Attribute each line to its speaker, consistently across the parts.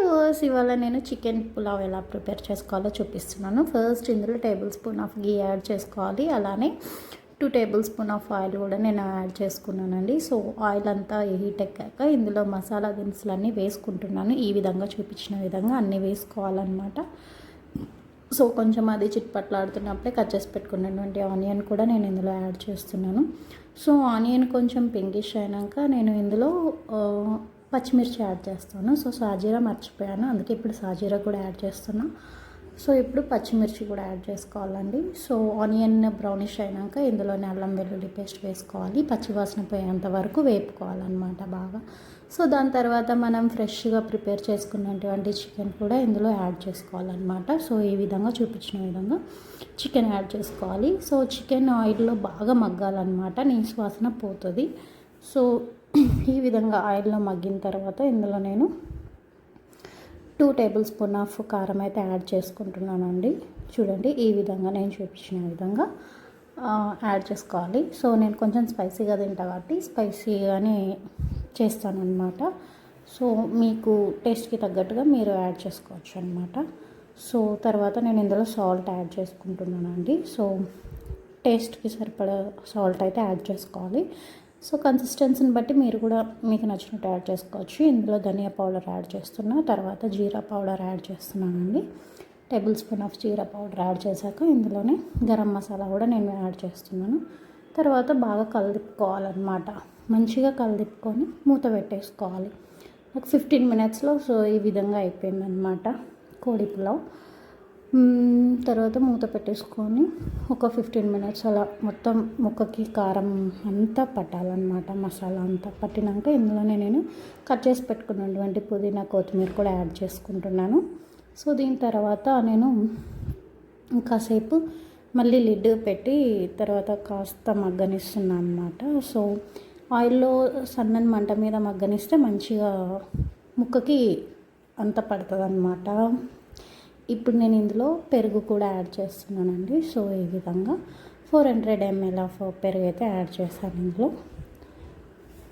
Speaker 1: Viewers, ఇవాళ నేను chicken pulao ఎలా ప్రిపేర్ చేసుకోవాలో చూపిస్తున్నాను. ఫస్ట్ ఇందులో table spoon of ghee add చేసుకోవాలి. అలానే 2 టేబుల్ స్పూన్ ఆఫ్ ఆయిల్ కూడా నేను యాడ్ చేసుకున్నానండి. సో ఆయిల్ అంతా హీట్ ఎక్కాక ఇందులో మసాలా దినుసులన్నీ వేసుకుంటున్నాను. ఈ విధంగా చూపించిన విధంగా అన్నీ వేసుకోవాలన్నమాట. సో కొంచెం అది చిట్పట్లాడుతున్నప్పుడే కట్ చేసి పెట్టుకున్నటువంటి ఆనియన్ కూడా నేను ఇందులో యాడ్ చేస్తున్నాను. సో ఆనియన్ కొంచెం పింకిష్ అయినాక నేను ఇందులో పచ్చిమిర్చి యాడ్ చేస్తాను. సో సాజీరా మర్చిపోయాను, అందుకే ఇప్పుడు సాజీరా కూడా యాడ్ చేస్తున్నా. సో ఇప్పుడు పచ్చిమిర్చి కూడా యాడ్ చేసుకోవాలండి. సో ఆనియన్ బ్రౌనిష్ అయినాక ఇందులోనే అల్లం వెల్లుల్లి పేస్ట్ వేసుకోవాలి. పచ్చివాసన పోయేంత వరకు వేపుకోవాలన్నమాట బాగా. సో దాని తర్వాత మనం ఫ్రెష్గా ప్రిపేర్ చేసుకున్నటువంటి చికెన్ కూడా ఇందులో యాడ్ చేసుకోవాలన్నమాట. సో ఈ విధంగా చూపించిన విధంగా చికెన్ యాడ్ చేసుకోవాలి. సో చికెన్ ఆయిల్లో బాగా మగ్గాలన్నమాట, నీసు వాసన పోతుంది. సో ఈ విధంగా ఆయిల్లో మగ్గిన తర్వాత ఇందులో నేను 2 టేబుల్ స్పూన్ ఆఫ్ కారం అయితే యాడ్ చేసుకుంటున్నానండి. చూడండి, ఈ విధంగా నేను చూపించిన విధంగా యాడ్ చేసుకోవాలి. సో నేను కొంచెం స్పైసీగా తింటా కాబట్టి స్పైసీగానే చేస్తానన్నమాట. సో మీకు టేస్ట్కి తగ్గట్టుగా మీరు యాడ్ చేసుకోవచ్చు అనమాట. సో తర్వాత నేను ఇందులో సాల్ట్ యాడ్ చేసుకుంటున్నానండి. సో టేస్ట్కి సరిపడా సాల్ట్ అయితే యాడ్ చేసుకోవాలి. సో కన్సిస్టెన్సీని బట్టి మీరు కూడా మీకు నచ్చినట్టు యాడ్ చేసుకోవచ్చు. ఇందులో ధనియా పౌడర్ యాడ్ చేస్తున్నా, తర్వాత జీరా పౌడర్ యాడ్ చేస్తున్నానండి. Table spoon of jeera powder add చేశాక ఇందులోనే గరం మసాలా కూడా నేను యాడ్ చేస్తున్నాను. తర్వాత బాగా కలిదిప్పుకోవాలన్నమాట. మంచిగా కలిదిప్పుకొని మూత పెట్టేసుకోవాలి. నాకు 15 మినిట్స్లో సో ఈ విధంగా అయిపోయిందనమాట కోడి పులావ్. తర్వాత మూత పెట్టేసుకొని ఒక 15 మినిట్స్ అలా మొత్తం ముక్కకి కారం అంతా పట్టాలన్నమాట. మసాలా అంతా పట్టినాక ఇందులోనే నేను కట్ చేసి పెట్టుకున్నటువంటి పుదీనా కొత్తిమీర కూడా యాడ్ చేసుకుంటున్నాను. సో దీని తర్వాత నేను కాసేపు మళ్ళీ లిడ్ పెట్టి తర్వాత కాస్త మగ్గనిస్తున్నాను అన్నమాట. సో ఆయిల్లో సన్నని మంట మీద మగ్గనిస్తే మంచిగా ముక్కకి అంత పడుతుంది అన్నమాట. ఇప్పుడు నేను ఇందులో పెరుగు కూడా యాడ్ చేస్తున్నానండి. సో ఈ విధంగా 400 ml ఆఫ్ పెరుగు అయితే యాడ్ చేశాను ఇందులో.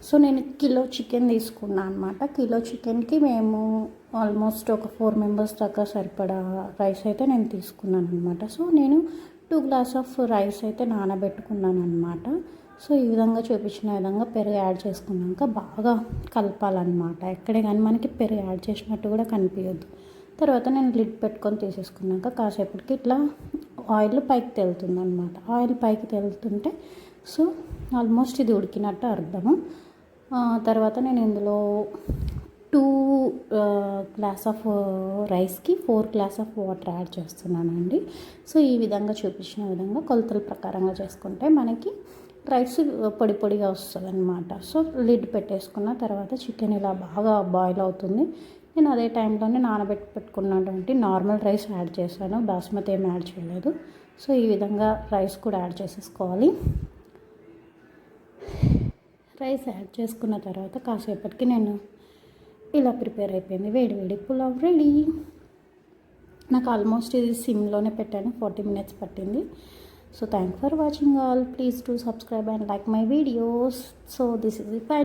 Speaker 1: సో నేను కిలో చికెన్ తీసుకున్నాను అనమాట. కిలో చికెన్కి మేము ఆల్మోస్ట్ ఒక 4 మెంబర్స్ దాకా సరిపడా రైస్ అయితే నేను తీసుకున్నాను అనమాట. సో నేను 2 గ్లాస్ ఆఫ్ రైస్ అయితే నానబెట్టుకున్నాను అనమాట. సో ఈ విధంగా చూపించిన విధంగా పెరుగు యాడ్ చేసుకున్నాక బాగా కలపాలన్నమాట. ఎక్కడే కానీ మనకి పెరుగు యాడ్ చేసినట్టు కూడా కనిపించద్దు. తర్వాత నేను లిడ్ పెట్టుకొని తీసేసుకున్నాక కాసేపటికి ఇట్లా ఆయిల్ పైకి తేలుతుంది అనమాట. ఆయిల్ పైకి తేలుతుంటే సో ఆల్మోస్ట్ ఇది ఉడికినట్టు అర్థము. తర్వాత నేను ఇందులో 2 గ్లాస్ ఆఫ్ రైస్కి 4 గ్లాస్ ఆఫ్ వాటర్ యాడ్ చేస్తున్నానండి. సో ఈ విధంగా చూపించిన విధంగా కొలతల ప్రకారంగా చేసుకుంటే మనకి రైస్ పొడి పొడిగా వస్తుంది అనమాట. సో లిడ్ పెట్టేసుకున్న తర్వాత చికెన్ ఇలా బాగా బాయిల్ అవుతుంది. నేను అదే టైంలోనే పెట్టుకున్నటువంటి నార్మల్ రైస్ యాడ్ చేశాను, బాస్మతి ఏం యాడ్ చేయలేదు. సో ఈ విధంగా రైస్ కూడా యాడ్ చేసేసుకోవాలి. రైస్ యాడ్ చేసుకున్న తర్వాత కాసేపటికి నేను ఇలా ప్రిపేర్ అయిపోయింది. వేడి వేడి పులావ్ రెడీ. నాకు ఆల్మోస్ట్ ఇది సిమ్లోనే పెట్టాను, 40 మినిట్స్ పట్టింది. So thank for watching all. Please to subscribe and like my videos. So this is it.